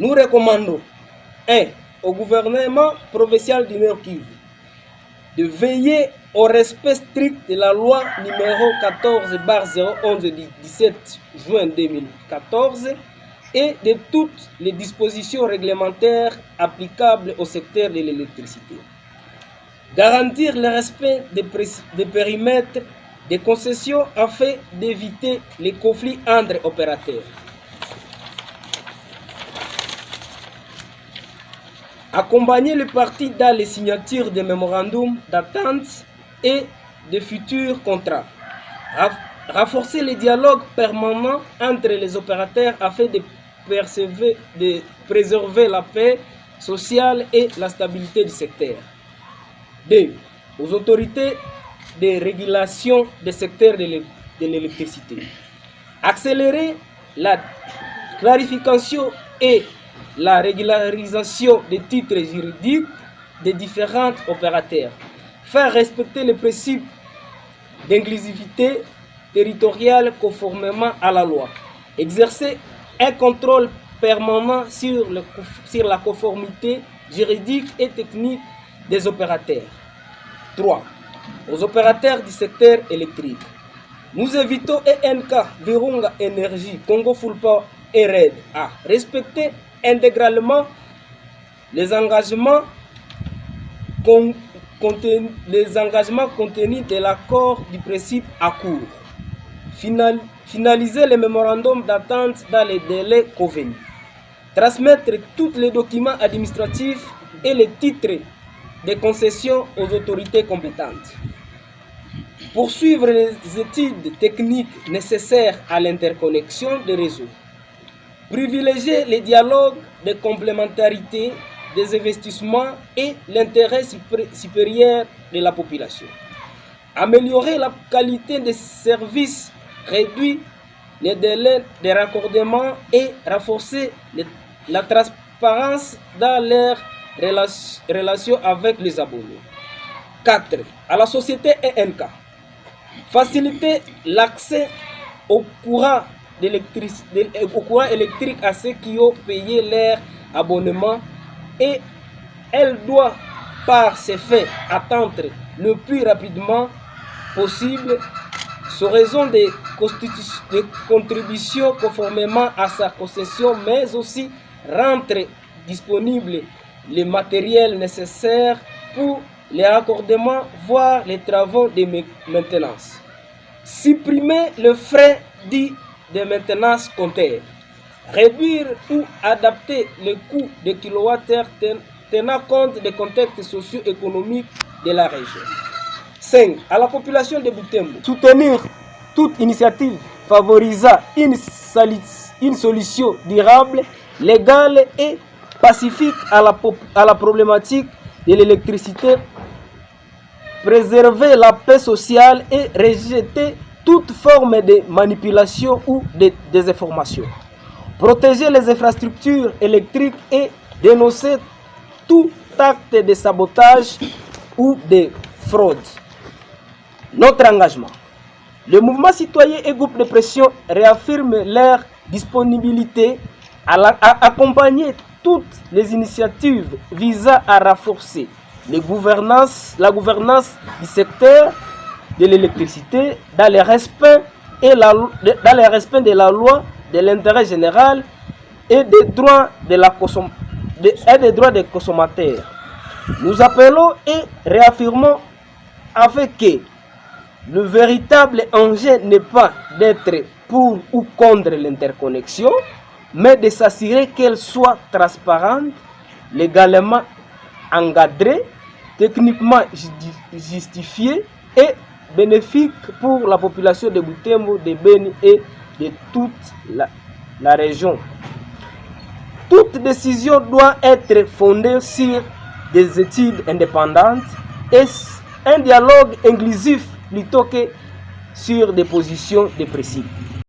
Nous recommandons 1. Au gouvernement provincial du Nord Kivu de veiller au respect strict de la loi numéro 14/011 du 17 juin 2014 et de toutes les dispositions réglementaires applicables au secteur de l'électricité. Garantir le respect des périmètres des concessions afin d'éviter les conflits entre opérateurs. Accompagner les parties dans les signatures des mémorandums d'attente et de futurs contrats. Renforcer les dialogues permanents entre les opérateurs afin de préserver la paix sociale et la stabilité du secteur. 2. Aux autorités de régulation des secteurs de l'électricité. Accélérer la clarification et la régularisation des titres juridiques des différents opérateurs. Faire respecter les principes d'inclusivité territoriale conformément à la loi. Exercer un contrôle permanent sur la conformité juridique et technique des opérateurs. 3. Aux opérateurs du secteur électrique. Nous invitons ENK, Virunga Energy, Congo Full Power et RED à respecter intégralement les engagements contenus de l'accord du principe à cours. Finaliser les mémorandums d'attente dans les délais convenus. Transmettre tous les documents administratifs et les titres de concession aux autorités compétentes. Poursuivre les études techniques nécessaires à l'interconnexion des réseaux. Privilégier les dialogues de complémentarité des investissements et l'intérêt supérieur de la population. Améliorer la qualité des services, réduire les délais de raccordement et renforcer la transparence dans leurs relations avec les abonnés. 4. À la société ENK. Faciliter l'accès au courant électrique à ceux qui ont payé leur abonnement et elle doit par ces faits attendre le plus rapidement possible sous raison des contributions conformément à sa concession, mais aussi rendre disponible le matériel nécessaire pour les raccordements, voire les travaux de maintenance. Supprimer le frais dit de maintenance compteur. Réduire ou adapter le coût de kilowattheure tenant compte des contextes socio-économiques de la région. 5. À la population de Butembo. Soutenir toute initiative favorisant une solution durable, légale et pacifique à la problématique de l'électricité. Préserver la paix sociale et rejeter toute forme de manipulation ou de désinformation. Protéger les infrastructures électriques et dénoncer tout acte de sabotage ou de fraude. Notre engagement. Le mouvement citoyen et groupe de pression réaffirment leur disponibilité à accompagner toutes les initiatives visant à renforcer la gouvernance du secteur de l'électricité dans le respect de la loi, de l'intérêt général et des droits des consommateurs. Nous appelons et réaffirmons afin que le véritable enjeu n'est pas d'être pour ou contre l'interconnexion, mais de s'assurer qu'elle soit transparente, légalement encadrée, techniquement justifiée et bénéfique pour la population de Butembo, de Beni et de toute la région. Toute décision doit être fondée sur des études indépendantes et un dialogue inclusif plutôt que sur des positions de principe.